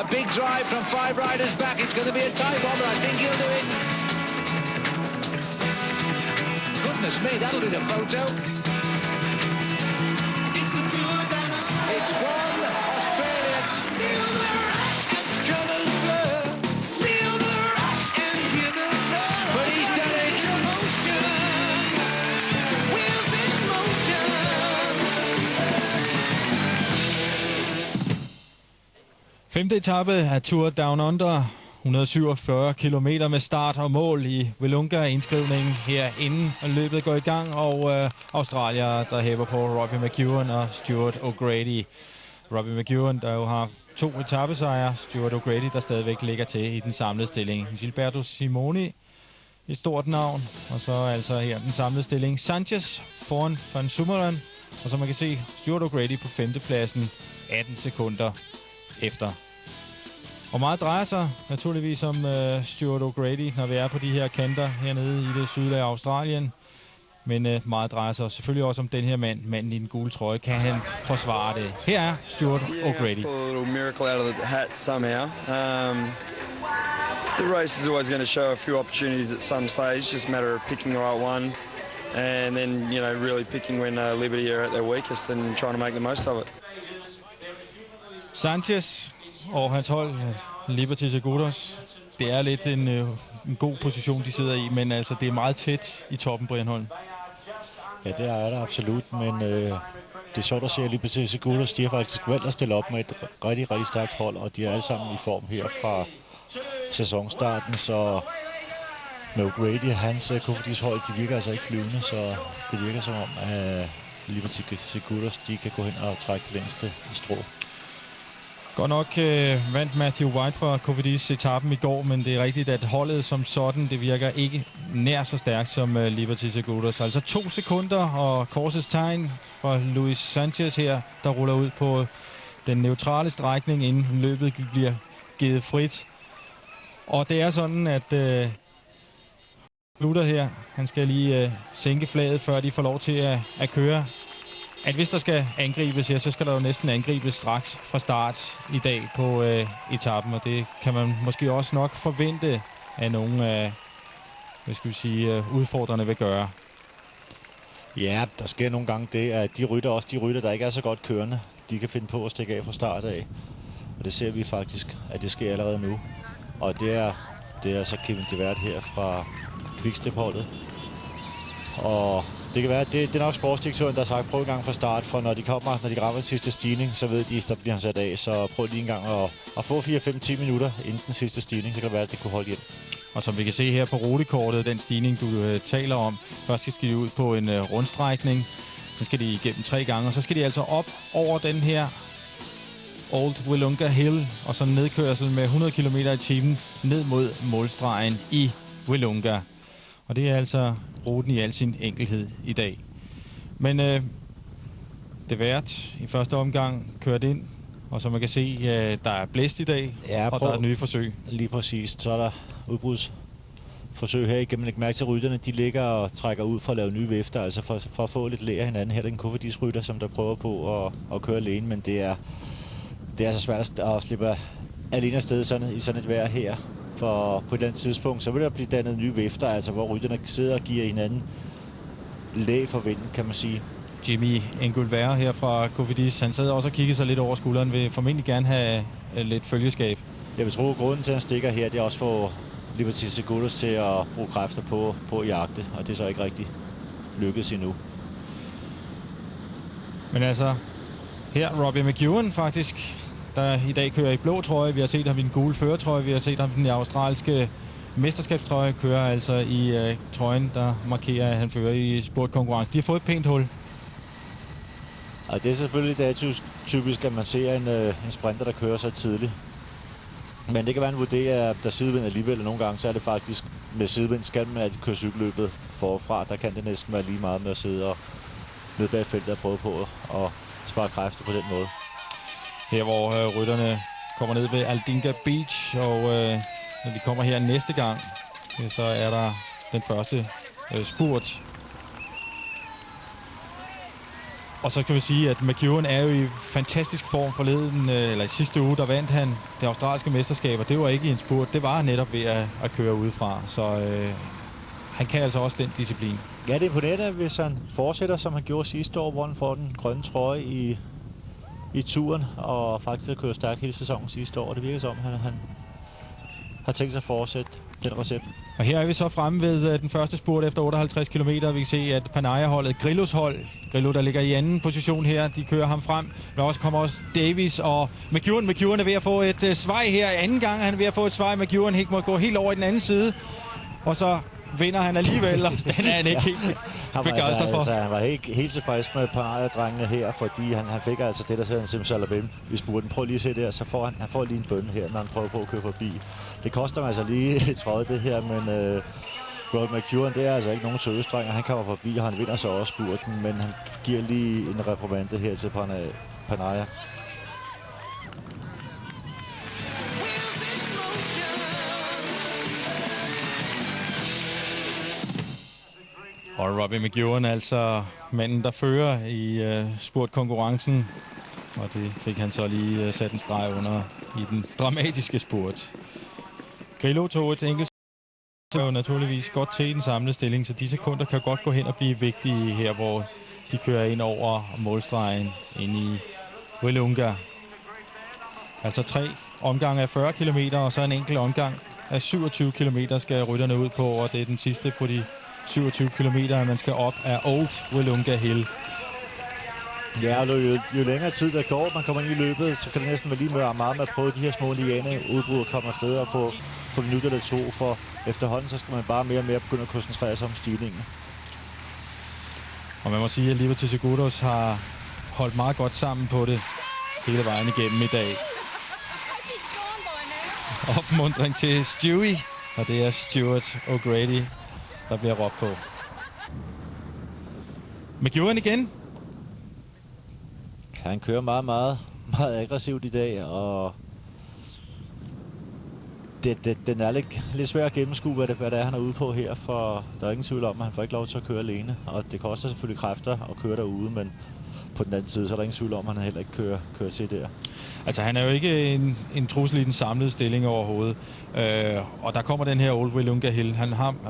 A big drive from 5 riders back. It's going to be a tight one, but I think he'll do it. Goodness me, that'll be the photo. It's one Australian. Feel the rush as colors blur. Feel the rush and hear the blood. But he's done it. Motion. Wheels in motion. Femte etape af Tour Down Under. 147 kilometer med start og mål i Willunga-indskrivningen her inden løbet går i gang, og australier, der hæver på Robbie McEwen og Stuart O'Grady. Robbie McEwen, der jo har 2 etapesejre, Stuart O'Grady, der stadigvæk ligger til i den samlede stilling. Gilberto Simoni, et stort navn, og så altså her den samlede stilling. Sanchez foran Van Summeren, og som man kan se, Stuart O'Grady på 5. pladsen, 18 sekunder efter. Og meget drejer sig naturligvis om Stuart O'Grady, når vi er på de her kanter hernede i det sydlige Australien. Men meget drejer sig selvfølgelig også om den her manden i den gule trøje. Kan han forsvare det? Her er Stuart O'Grady. Pull a little miracle out of the hat somehow. The race is always going to show a few opportunities at some stage. Just a matter of picking the right one, and then really picking when Liberty are at their weakest and trying to make the most of it. Sanchez og hans hold, Liberty Seguros, det er lidt en god position, de sidder i, men altså, det er meget tæt i toppen, Brian Holm. Ja, det er der absolut, men det er sjovt at se, at Liberty Seguros, de har faktisk valgt at stille op med et rigtig, rigtig stærkt hold, og de er alle sammen i form her fra sæsonstarten, så med O'Grady, hans Cofidis hold, de virker altså ikke flyvende, så det virker som om, at Liberty Seguros, de kan gå hen og trække det længste strå. Godt nok vandt Matthew White fra Cofidis etappen i går, men det er rigtigt, at holdet som sådan, det virker ikke nær så stærkt som Liberty Seguros. Altså 2 sekunder og korsets tegn fra Luis Sanchez her, der ruller ud på den neutrale strækning, inden løbet bliver givet frit. Og det er sådan, at Lutter her, han skal lige sænke flaget, før de får lov til at køre. At hvis der skal angribes, ja, så skal der jo næsten angribes straks fra start i dag på etappen, og det kan man måske også nok forvente af nogle af, udfordrerne vil gøre. Ja, der sker nogle gange det, at de rytter, der ikke er så godt kørende, de kan finde på at stikke af fra start af. Og det ser vi faktisk, at det sker allerede nu. Og det er så Kevin De Vært her fra Quickstep-holdet. Og det kan være, at det er nok sportsdirektøren, der har sagt, prøv en gang fra start, for når de rammer den sidste stigning, så ved de, at der bliver han sat af. Så prøv lige en gang at få 4-5-10 minutter inden den sidste stigning, så kan det være, at det kunne holde hjem. Og som vi kan se her på rutekortet, den stigning, du taler om, først skal de ud på en rundstrækning, så skal de igennem 3 gange, og så skal de altså op over den her Old Willunga Hill, og så nedkørsel med 100 km i timen ned mod målstregen i Willunga. Og det er altså ruten i al sin enkelhed i dag. Men Det Vært i første omgang kørt ind, og som man kan se, der er blæst i dag, ja, og der er nye forsøg. Lige præcis. Så er der udbrudsforsøg her igennem. Læg mærke til rytterne, de ligger og trækker ud for at lave nye vifter, altså for at få lidt lære hinanden. Her er den Cofidis rytter, som der prøver på at køre alene, men det er så svært at slippe alene afsted i sådan et vejr her. For på et eller andet tidspunkt, så vil der blive dannet nye vifter, altså hvor rytterne sidder og giver hinanden læg for vinden, kan man sige. Jimmy Engulvær her fra Cofidis, han sad også og kiggede sig lidt over skulderen, vil formentlig gerne have lidt følgeskab. Jeg vil tro, at grunden til, at han stikker her, det er også for Liberty Seguros til at bruge kræfter på at jagte, og det er så ikke rigtig lykkedes endnu. Men altså, her Robbie McEwen faktisk, der i dag kører i blå trøje. Vi har set ham i den gule førertrøje. Vi har set ham i den australske mesterskabstrøje. Kører altså i trøjen, der markerer, at han fører i spurtkonkurrence. De har fået et pænt hul. Og det er selvfølgelig typisk, at man ser en sprinter, der kører så tidligt. Men det kan være en vurdering, at der sidevind alligevel nogle gange, så er det faktisk med sidevind, skal man altid køre cykelløbet forfra. Der kan det næsten være lige meget med at sidde og ned bag feltet og prøve på at spare kræfter på den måde. Her hvor rytterne kommer ned ved Aldinga Beach, og når de kommer her næste gang, så er der den første spurt. Og så kan vi sige, at McEwen er jo i fantastisk form forleden, eller i sidste uge, der vandt han det australske mesterskab, og det var ikke i en spurt, det var netop ved at køre udefra, så han kan altså også den disciplin. Ja, det er imponerende, hvis han fortsætter, som han gjorde sidste år, hvor han får den grønne trøje i turen, og faktisk kører stærkt hele sæsonen sidste år. Det virker som, han har tænkt sig at fortsætte den recept. Og her er vi så fremme ved den første spurt efter 58 km. Vi kan se, at Panaya-holdet, Grillos hold, Grillo, der ligger i anden position her, de kører ham frem. Der også kommer også Davis og McEwen. McEwen er ved at få et svej her. Anden gang han er ved at få et svej. McEwen må gå helt over i den anden side. Og så vinder han alligevel, og den er han ikke helt begejstret for. Altså, han var helt tilfreds med Panaya-drengene her, fordi han fik altså det, der hedder en simsalabim i spurten. Prøv lige at se der, så får han får lige en bønne her, når han prøver på at køre forbi. Det koster mig altså lige trøje det her, men Robert McEwen, det er altså ikke nogen sødestreng, og han kommer forbi, og han vinder så også spurten, men han giver lige en reprimande her til Panaya. Og Robbie McEwen, altså manden, der fører i spurtkonkurrencen. Og det fik han så lige sat en streg under i den dramatiske spurt. Grillo tog et enkelt jo naturligvis godt til i den samlede stilling, så de sekunder kan godt gå hen og blive vigtige her, hvor de kører ind over målstregen ind i Willunga. Altså 3 omgange af 40 km, og så en enkelt omgang af 27 km skal rytterne ud på, og det er den sidste på de 27 km, man skal op af Old Willunga Hill. Ja, og jo længere tid der går, man kommer ind i løbet, så kan det næsten være lige meget med at prøve de her små liane-udbrud og komme afsted og få en nyt eller to, for efterhånden så skal man bare mere og mere begynde at koncentrere sig om stigningen. Og man må sige, at Liberty Seguros har holdt meget godt sammen på det hele vejen igennem i dag. Opmuntring til Stewie, og det er Stuart O'Grady, der bliver råbt på. McEwen igen. Han kører meget, meget, meget aggressivt i dag, og den er lidt svær at gennemskue, hvad det er, han er ude på her, for der er ingen tvivl om, at han får ikke lov til at køre alene, og det koster selvfølgelig kræfter at køre derude, men på den anden side, så er der ingen tvivl om, at han heller ikke kører til der. Altså, han er jo ikke en trussel i den samlede stilling overhovedet. Og der kommer den her Old Willunga Hill,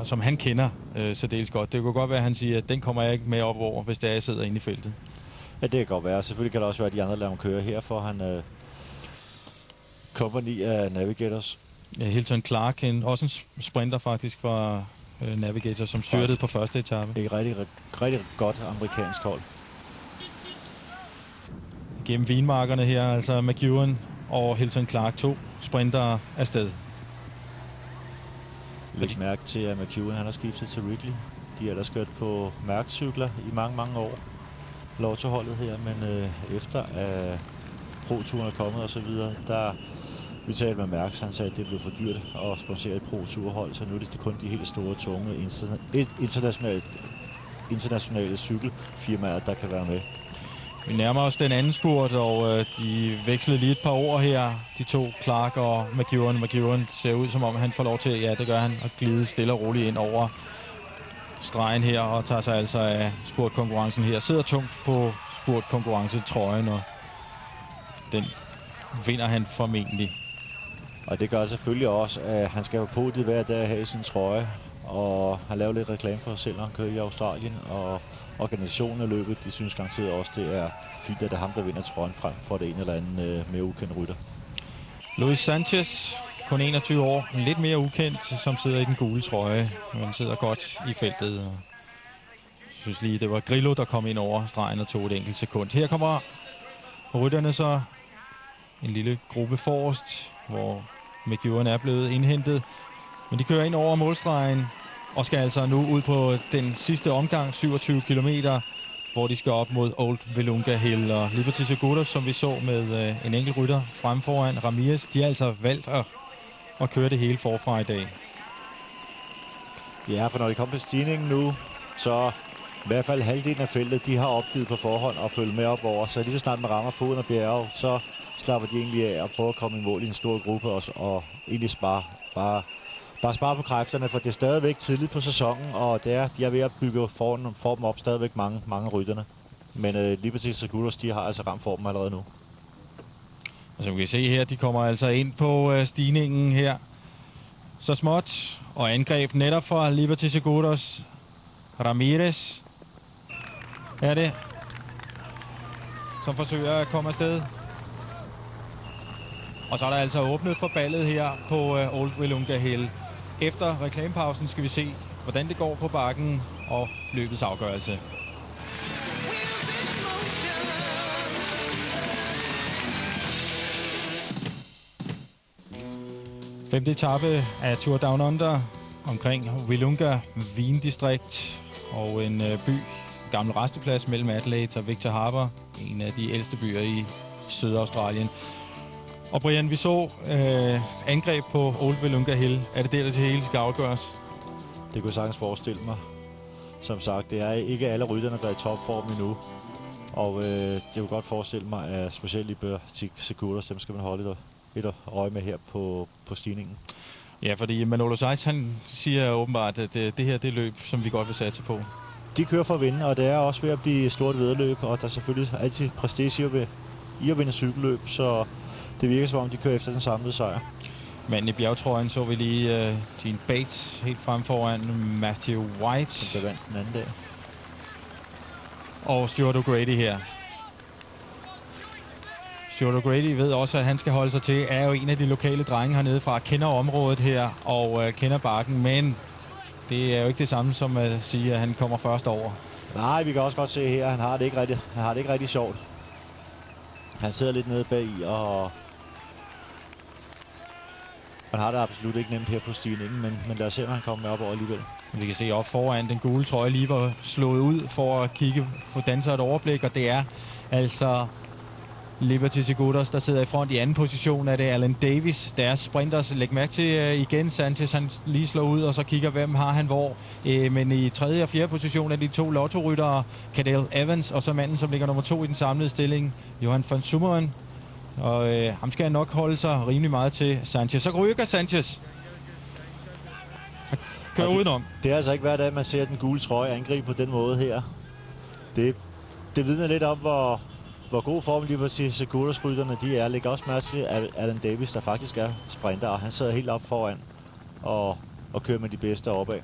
som han kender særdeles godt. Det kunne godt være, at han siger, at den kommer jeg ikke med op over, hvis det er, jeg sidder inde i feltet. Ja, det kan godt være. Selvfølgelig kan det også være, at de andre lader ham køre her, for han company af Navigators. Ja, Hilton Clark, også en sprinter faktisk fra Navigator, som styrtede på første etape. Et rigtig godt amerikansk hold. Gennem vinmarkerne her, altså McEwen og Hilton Clark, 2 sprinter afsted. Læg mærke til, at McEwen han har skiftet til Ridley. De har ellers kørt på mærkcykler i mange, mange år. Lottoholdet her, men efter at Pro-turen er kommet og så videre, der vi talte med Mærks, han sagde, at det blev for dyrt at sponsere et Pro-turhold, så nu er det kun de helt store, tunge, internationale cykelfirmaer, der kan være med. Vi nærmer os den anden spurt, og de vekslede lige et par ord her, de 2, Clark og McEwen. McEwen ser ud, som om han får lov til, ja, det gør han, at glide stille og roligt ind over stregen her, og tager sig altså af spurtkonkurrencen her. Sidder tungt på spurtkonkurrencetrøjen, og den vinder han formentlig. Og det gør selvfølgelig også, at han skal på podiet hver dag have sin trøje, og han laver lidt reklame for sig selv, når han kører i Australien, og organisationen af løbet, de synes garanteret også, det er fint, at det er ham, der vinder trøjen frem for det ene eller andet mere ukendte rytter. Luis Sanchez, kun 21 år, lidt mere ukendt, som sidder i den gule trøje. Han sidder godt i feltet. Og jeg synes lige, det var Grillo, der kom ind over stregen og tog et enkelt sekund. Her kommer rytterne så en lille gruppe forrest, hvor McEwen er blevet indhentet. Men de kører ind over målstregen og skal altså nu ud på den sidste omgang, 27 kilometer, hvor de skal op mod Old Willunga Hill. Og Liberty Seguros, som vi så med en enkelt rytter frem foran Ramirez, de har altså valgt at køre det hele forfra i dag. Ja, for når de kommer til stigningen nu, så i hvert fald halvdelen af feltet, de har opgivet på forhånd og følge med op over. Så lige så snart man rammer foden af bjerget, så slapper de egentlig af og prøver at komme i mål i en stor gruppe også, og egentlig bare spare på kræfterne, for det er stadigvæk tidligt på sæsonen, og de er ved at bygge formen op stadigvæk mange rytterne. Men Liberty Seguros, de har altså ramt formen allerede nu. Og som vi kan se her, de kommer altså ind på stigningen her. Så småt, og angreb netop fra Liberty Seguros. Ramirez er det, som forsøger at komme afsted. Og så er der altså åbnet for ballet her på Old Willunga Hill. Efter reklamepausen skal vi se, hvordan det går på bakken og løbets afgørelse. Femte etape af Tour Down Under omkring Willunga vindistrikt og en by, gammel resteplads mellem Adelaide og Victor Harbor, en af de ældste byer i Sydaustralien. Og Brian, vi så angreb på Old Willunga Hill. Er det der til hele skal afgøres? Det kunne jeg sagtens forestille mig. Som sagt, det er ikke alle rytterne, der er i topform endnu. Og det kunne godt forestille mig, at specielt Liberty Seguros, dem skal man holde et øje med her på stigningen. Ja, fordi Manolo Saiz, han siger åbenbart, at det her det er løb, som vi godt vil satse på. De kører for at vinde, og det er også ved at blive et stort væddeløb, og der er selvfølgelig altid prestige i at vinde cykelløb, så det virker som om, de kører efter den samlede sejr. Men i bjergtrøjen så vi lige Gene Bates helt frem foran Matthew White. Som vandt den anden dag. Og Stuart O'Grady her. Stuart O'Grady ved også, at han skal holde sig til, er jo en af de lokale drenge hernede fra, kender området her og kender bakken, men det er jo ikke det samme som at sige, at han kommer først over. Nej, vi kan også godt se her, at han har det ikke rigtig sjovt. Han sidder lidt nede bag i, og han har det absolut ikke nemt her på stigningen, men lad os se, om han kommer op over alligevel. Vi kan se op foran den gule trøje lige var slået ud for at kigge, få danser et overblik, og det er altså Liberty Seguros, der sidder i front. I anden position er det Alan Davis, deres sprinters. Læg mærke til igen, Sanchez han lige slår ud, og så kigger, hvem har han hvor. Men i tredje og fjerde position er de to lotto-ryttere, Cadel Evans, og så manden, som ligger nummer 2 i den samlede stilling, Johan van Summeren. Og ham skal nok holde sig rimelig meget til Sanchez. Så rykker Sanchez. Kører udenom. Det er altså ikke hver dag, man ser den gule trøje angribe på den måde her. Det vidner lidt om, hvor god form Liberty Seguros-rytterne de er. Lægger også mærke til Alan Davis, der faktisk er sprinter, og han sidder helt op foran og kører med de bedste opad.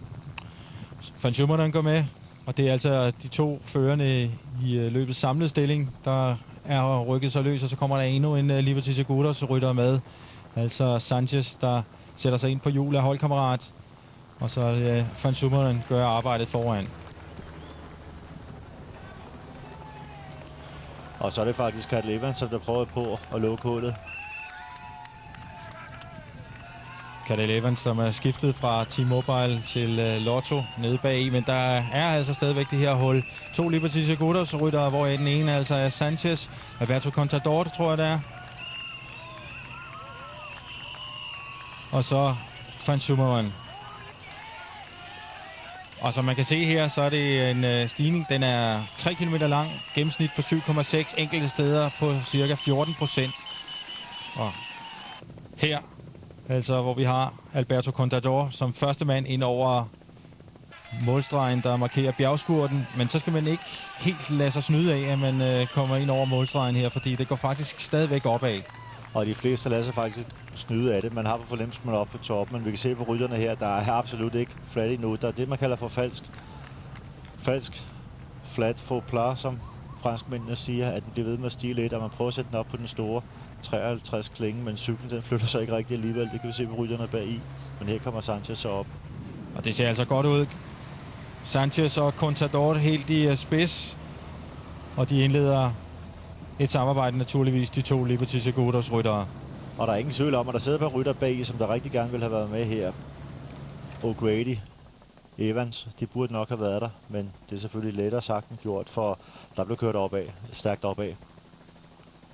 Van Summeren går med, og det er altså de to førerne i løbets samlede stilling, der er rykket sig løs, og så kommer der endnu en Liberty Seguros-rytter med. Altså Sanchez, der sætter sig ind på hjul af holdkammerat, og så Van Summeren gør arbejdet foran. Og så er det faktisk Cadel Evans, som der prøver på at lukke hullet. Cadel Evans, som er skiftet fra T-Mobile til Lotto nede bag, men der er altså stadigvæk det her hul. 2 Liberty Seguros-ryttere, hvor den ene altså er Sanchez, Alberto Contador, tror jeg det er. Og så Van Summeren. Og som man kan se her, så er det en stigning. Den er 3 km lang, gennemsnit på 7,6, enkelte steder på cirka 14%. Og her, altså hvor vi har Alberto Contador som første mand ind over målstregen, der markerer bjergspurten. Men så skal man ikke helt lade sig snyde af, at man kommer ind over målstregen her, fordi det går faktisk stadigvæk opad. Og de fleste lader sig faktisk snyde af det. Man har på fornemmelse, man er oppe på toppen, men vi kan se på rytterne her, der er absolut ikke flat endnu. Der er det, man kalder for falsk flat faux plat, som franskmændene siger, at den bliver ved med at stige lidt, og man prøver at sætte den op på den store 53 klinge, men cyklen den flytter sig ikke rigtig alligevel. Det kan vi se på rytterne bag i, men her kommer Sanchez så op. Og det ser altså godt ud. Sanchez og Contador helt i spids, og de indleder et samarbejde naturligvis, de to Liberty Seguros-ryttere. Og der er ingen tvivl om, at der sidder et par rytter bag, som der rigtig gerne vil have været med her. O'Grady, Evans, de burde nok have været der, men det er selvfølgelig lettere sagt end gjort, for der blev kørt opad, stærkt opad.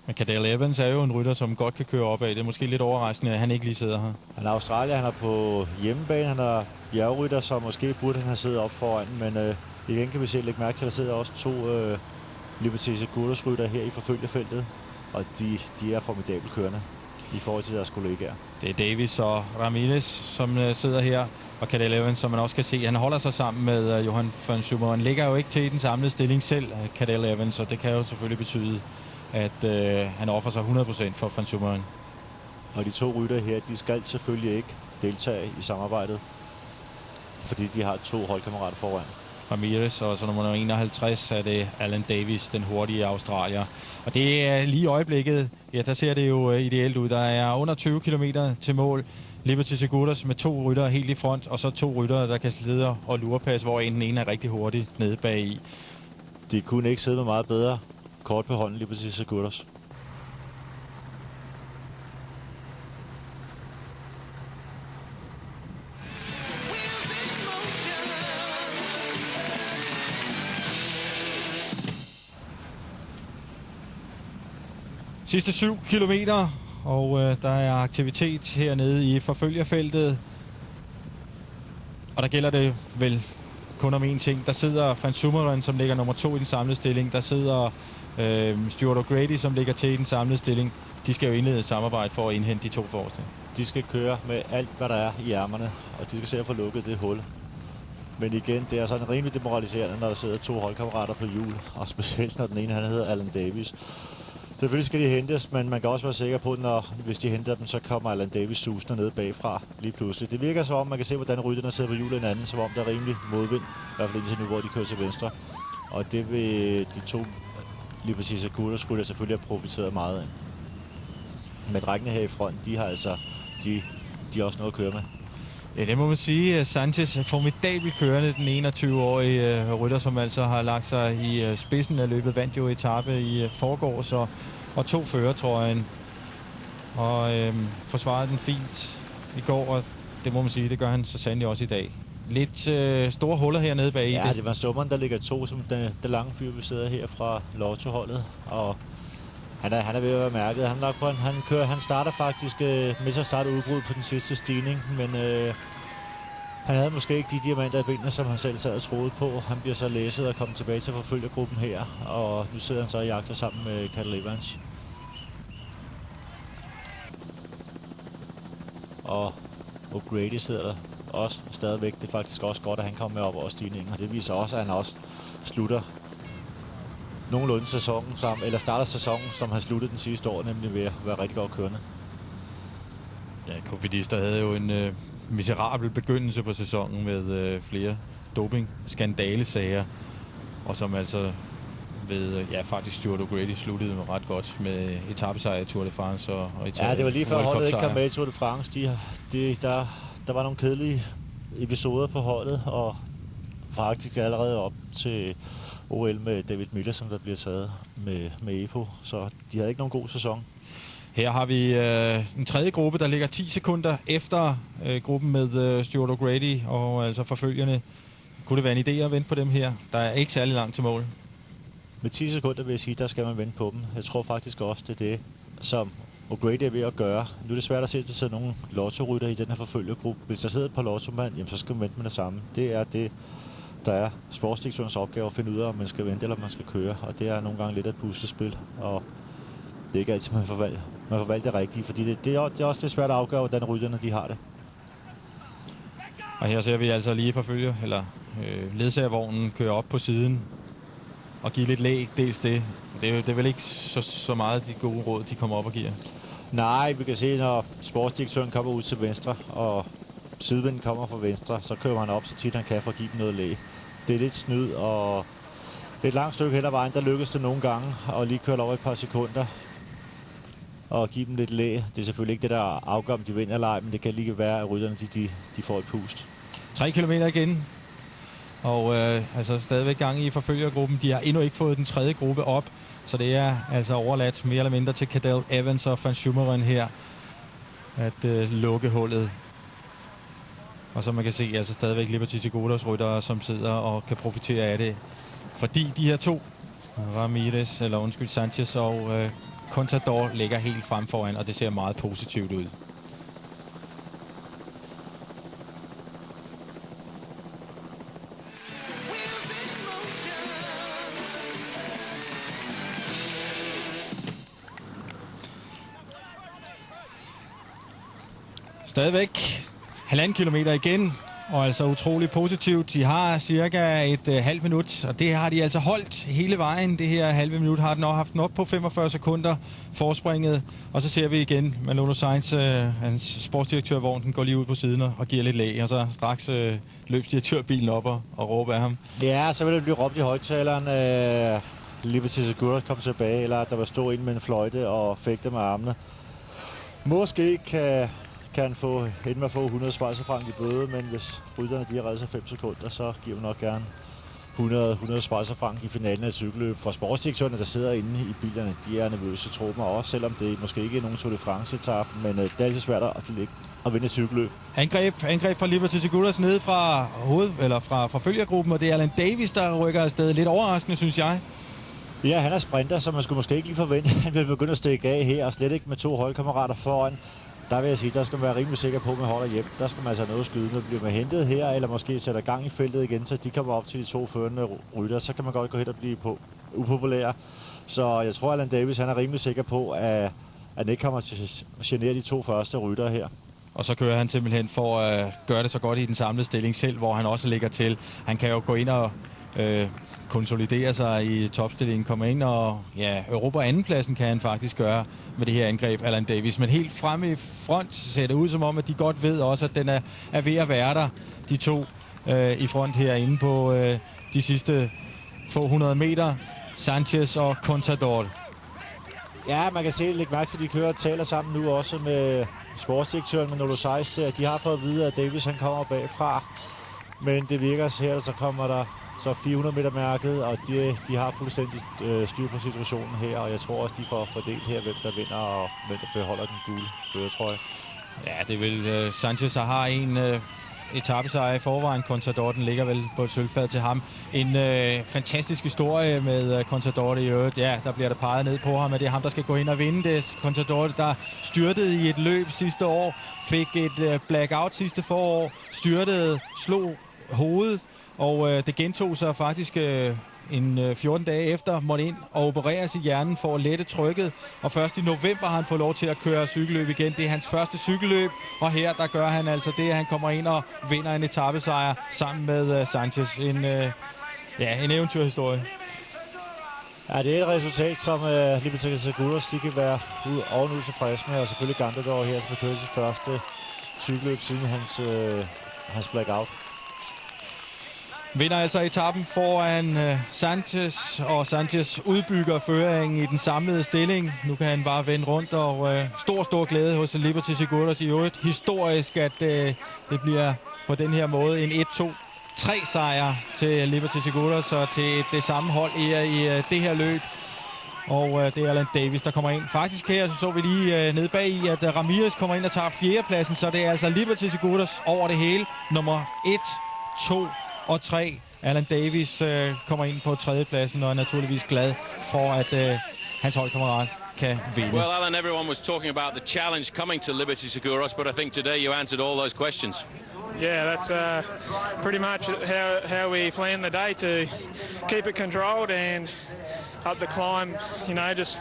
Men Cadel Evans er jo en rytter, som godt kan køre opad. Det er måske lidt overraskende, at han ikke lige sidder her. Han er Australier, han er på hjemmebane, han er bjergrytter, så måske burde han have siddet op foran, men igen kan vi se, lægge mærke til, at der sidder også 2 Liberty Seguros-rytter her i forfølgefeltet, og de er formidabelt kørende. i forhold til deres kollegaer. Det er Davis og Ramirez, som sidder her, og Cadel Evans, som man også kan se, han holder sig sammen med Johan van Sumeren. Han ligger jo ikke til den samlede stilling selv, Cadel Evans, og det kan jo selvfølgelig betyde, at han offer sig 100% for van Sumeren. Og de to rytter her, de skal selvfølgelig ikke deltage i samarbejdet, fordi de har to holdkammerater foran. Ramirez, og så nummer 51 er det Alan Davis, den hurtige australier. Og det er lige i øjeblikket, ja, der ser det jo ideelt ud. Der er under 20 km til mål. Liberty Seguros med 2 ryttere helt i front, og så 2 ryttere, der kan slide og lurepasse, hvor den ene er rigtig hurtig nede bagi. De kunne ikke sidde med meget bedre kort på hånden, Liberty Seguros. Sidste 7 kilometer, og der er aktivitet hernede i forfølgerfeltet. Og der gælder det vel kun om én ting. Der sidder Van Sumeren, som ligger nummer 2 i den samlede stilling. Der sidder Stuart O'Grady, som ligger til i den samlede stilling. De skal jo indlede et samarbejde for at indhente de 2 forreste. De skal køre med alt, hvad der er i ærmerne, og de skal se at få lukket det hul. Men igen, det er sådan rimelig demoraliserende, når der sidder 2 holdkammerater på hjul, og specielt når den ene han hedder Alan Davis. Selvfølgelig skal de hentes, men man kan også være sikker på, at hvis de henter dem, så kommer Alan Davis susende ned bagfra lige pludselig. Det virker som om, man kan se, hvordan rytterne sidder på hjulet hinanden, som om der er rimelig modvind, i hvert fald indtil nu, hvor de kører til venstre. Og det vil de 2, lige præcis Seguros, skulle der selvfølgelig have profiteret meget af. Men drengene her i front, de har altså, de har også noget at køre med. Ja, det må man sige. Sanchez er formidabelt kørende, den 21-årige rytter, som altså har lagt sig i spidsen af løbet, vandt jo etape i forgårs og tog førertrøjen. Og forsvarede den fint i går, og det må man sige, det gør han så sandelig også i dag. Lidt store huller hernede bag i. Ja, det var Summeren, der ligger 2, som den lange fyr, vi sidder her fra Lotto-holdet. Og han er ved at være mærket. Han starter faktisk med at starte udbrud på den sidste stigning, men han havde måske ikke de diamanter i benene, som han selv sad og troede på. Han bliver så læsset og kommer tilbage til forfølgergruppen her, og nu sidder han så og jagter sammen med Cadel Evans. Og O'Grady sidder også stadigvæk. Det er faktisk også godt, at han kommer med op over stigningen, og det viser også, at han også slutter nogenlunde sæsonen sammen, eller starter sæsonen, som han sluttede den sidste år, nemlig ved at være rigtig godt kørende. Ja, Cofidis, havde jo en miserabel begyndelse på sæsonen med flere doping-skandalesager, og som altså ved, faktisk Stuart O'Grady sluttede ret godt med etapesejr i Tour de France og ja, det var lige før holdet ikke kom med i Tour de France. Der var nogle kedelige episoder på holdet, og faktisk allerede op til OL med David Miller, som der bliver taget med EPO, så de havde ikke nogen god sæson. Her har vi en tredje gruppe, der ligger 10 sekunder efter gruppen med Stuart O'Grady og altså forfølgerne. Kunne det være en idé at vente på dem her? Der er ikke særlig langt til mål. Med 10 sekunder vil jeg sige, der skal man vente på dem. Jeg tror faktisk også, det er det, som O'Grady er ved at gøre. Nu er det svært at se, at der sidder nogle lotto-rytter i den her forfølgergruppe. Hvis der sidder et par lotto-mand, jamen, så skal man vente med det samme. Det er det, der er sportsdirektørens opgave at finde ud af, om man skal vente eller om man skal køre. Og det er nogle gange lidt af et puslespil, og det er ikke altid, man får valgt det rigtige, fordi det er også det svært at afgøre, hvordan rytterne de har det. Og her ser vi altså lige forfølge, eller ledsagervognen køre op på siden og give lidt læg, dels det. Det er vel ikke så meget de gode råd, de kommer op og giver. Nej, vi kan se, når sportsdirektøren kommer ud til venstre, og sidevinden kommer fra venstre, så kører han op så tit han kan for at give dem noget læg. Det er lidt snyd, og et langt stykke hen ad vejen, der lykkes det nogle gange at lige køre over et par sekunder og give dem lidt læg. Det er selvfølgelig ikke det, der afgør, om de vinder eller ej, men det kan lige være, at rytterne de får et pust. 3 kilometer igen, og altså stadigvæk gang i forfølgergruppen. De har endnu ikke fået den tredje gruppe op, så det er altså overladt mere eller mindre til Cadel Evans og Van Sumeren her at lukke hullet. Og som man kan se, altså stadigvæk Liberty Seguros ryttere, som sidder og kan profitere af det. Fordi de her 2, Sanchez og Contador, ligger helt frem foran, og det ser meget positivt ud. Stadigvæk 1,5 kilometer igen, og altså utrolig positivt. De har cirka et halvt minut, og det har de altså holdt hele vejen. Det her halve minut har den haft den op på 45 sekunder forspringet. Og så ser vi igen, Manolo Sainz, hans sportsdirektørvogn, den går lige ud på siden og giver lidt læg, og så straks løbsdirektørbilen op og råber af ham. Ja, så vil det blive råbt i højttaleren. Liberty Segura kom tilbage, eller der var stå ind med en fløjte og fægte med armene. Måske kan han få 100 svejserfranc i bøde, men hvis rytterne de har reddet sig 5 sekunder, så giver vi nok gerne 100 svejserfranc i finalen af cykelløb. For sportsdirektørerne, der sidder inde i bilerne, de er nervøse, tror mig også, selvom det måske ikke er nogen Tour de France-etape, men det er altid svært at vinde et cykelløb. Angreb fra Liberty Seguras nede fra følgergruppen, og det er Alan Davis, der rykker afsted. Lidt overraskende, synes jeg. Ja, han er sprinter, så man skulle måske ikke lige forvente, at han vil begynde at stikke af her, og slet ikke med 2 holdkammerater foran. Der vil jeg sige, der skal man være rimelig sikker på, at man holder hjem. Der skal man altså noget at skyde, når bliver man hentet her, eller måske sætter gang i feltet igen, så de kommer op til de 2 førende rytter. Så kan man godt gå hen og blive upopulær. Så jeg tror, at Alan Davis han er rimelig sikker på, at han ikke kommer til at genere de 2 første rytter her. Og så kører han simpelthen for at gøre det så godt i den samlede stilling selv, hvor han også ligger til. Han kan jo gå ind og konsolidere sig i topstillingen, komme ind, og ja, Europa andenpladsen kan han faktisk gøre med det her angreb, Alan Davis. Men helt fremme i front ser det ud som om, at de godt ved også, at den er ved at være der, de 2 i front herinde på de sidste få 100 meter. Sanchez og Contador. Ja, man kan lægge mærke til, at de kører og taler sammen nu også med sportsdirektøren Manolo Sainz. De har fået at vide, at Davis han kommer bagfra, men det virker her, så kommer der så 400 meter mærket, og de har fuldstændig styr på situationen her, og jeg tror også, de får fordelt her, hvem der vinder og hvem der beholder den gule førertrøje. Ja, det vil Sanchez har en etapesejr i forvejen. Contador, den ligger vel på et sølvfad til ham. En fantastisk historie med Contador i øvrigt. Ja, der bliver der peget ned på ham, at det er ham, der skal gå ind og vinde det. Contador, der styrtede i et løb sidste år, fik et blackout sidste forår, styrtede, slog hovedet, og det gentog sig faktisk en 14 dage efter, måtte ind og opereres i hjernen for at lette trykket. Og først i november har han fået lov til at køre cykelløb igen. Det er hans første cykelløb, og her der gør han altså det, at han kommer ind og vinder en etapesejr sammen med Sanchez. En eventyrhistorie. Ja, det er et resultat, som Liberty Seguros de kan være ovenud tilfreds med, og selvfølgelig Contador her, som har kørt sit første cykelløb siden hans blackout. Vinder altså etappen foran Sanchez, og Sanchez udbygger føringen i den samlede stilling. Nu kan han bare vende rundt, og stor glæde hos Liberty Seguros i øvrigt. Historisk, at det bliver på den her måde en 1-2-3 sejr til Liberty Seguros og til det samme hold i det her løb. Og det er Alan Davis, der kommer ind. Faktisk her så vi lige nede bag i, at Ramirez kommer ind og tager 4. pladsen, så det er altså Liberty Seguros over det hele. Nummer 1, 2 og 3. Alan Davis kommer ind på 3. pladsen og er naturligvis glad for, at hans holdkammerat kan vinde. Well, Alan, everyone was talking about the challenge coming to Liberty Seguros, but I think today you answered all those questions. Yeah, that's pretty much how we plan the day, to keep it controlled and up the climb, just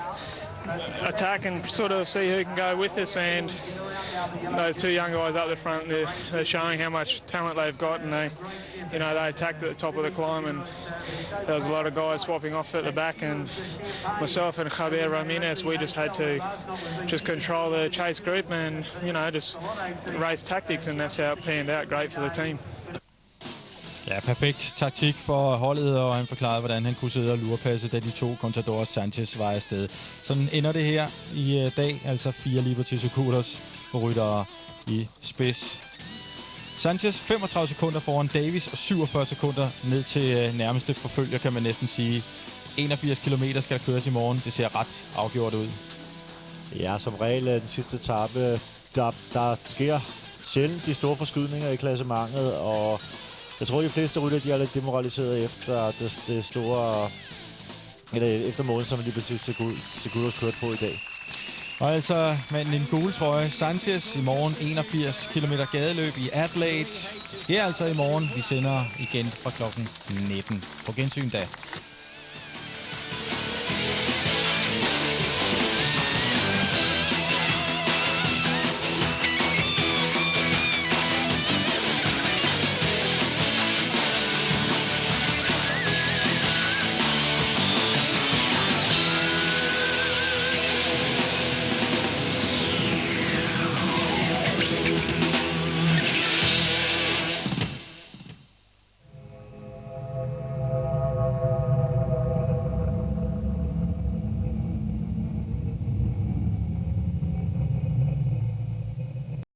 attack and sort of see who can go with us. And those 2 young guys up the front, they're showing how much talent they've got, and they attacked at the top of the climb, and there was a lot of guys swapping off at the back, and myself and Javier Ramirez, we just had to just control the chase group and just race tactics, and that's how it panned out great for the team. Ja, perfekt taktik for holdet, og han forklarede, hvordan han kunne sidde og lurpasse, da de 2 Contador og Sanchez var afsted. Sådan ender det her i dag, altså 4 Liberty Seguros ryttere i spids. Sanchez 35 sekunder foran Davis og 47 sekunder ned til nærmeste forfølger, kan man næsten sige. 81 km skal der køres i morgen. Det ser ret afgjort ud. Ja, som regel den sidste etape, der sker sjældent de store forskydninger i klassementet, og jeg tror, de fleste rytter, de er lidt demoraliseret efter det store, eller efter måden, som Liberty Seguros kørte på i dag. Og altså manden i den gule trøje, Sanchez, i morgen 81 km gadeløb i Adelaide. Det sker altså i morgen. Vi sender igen fra klokken 19. På gensyn da.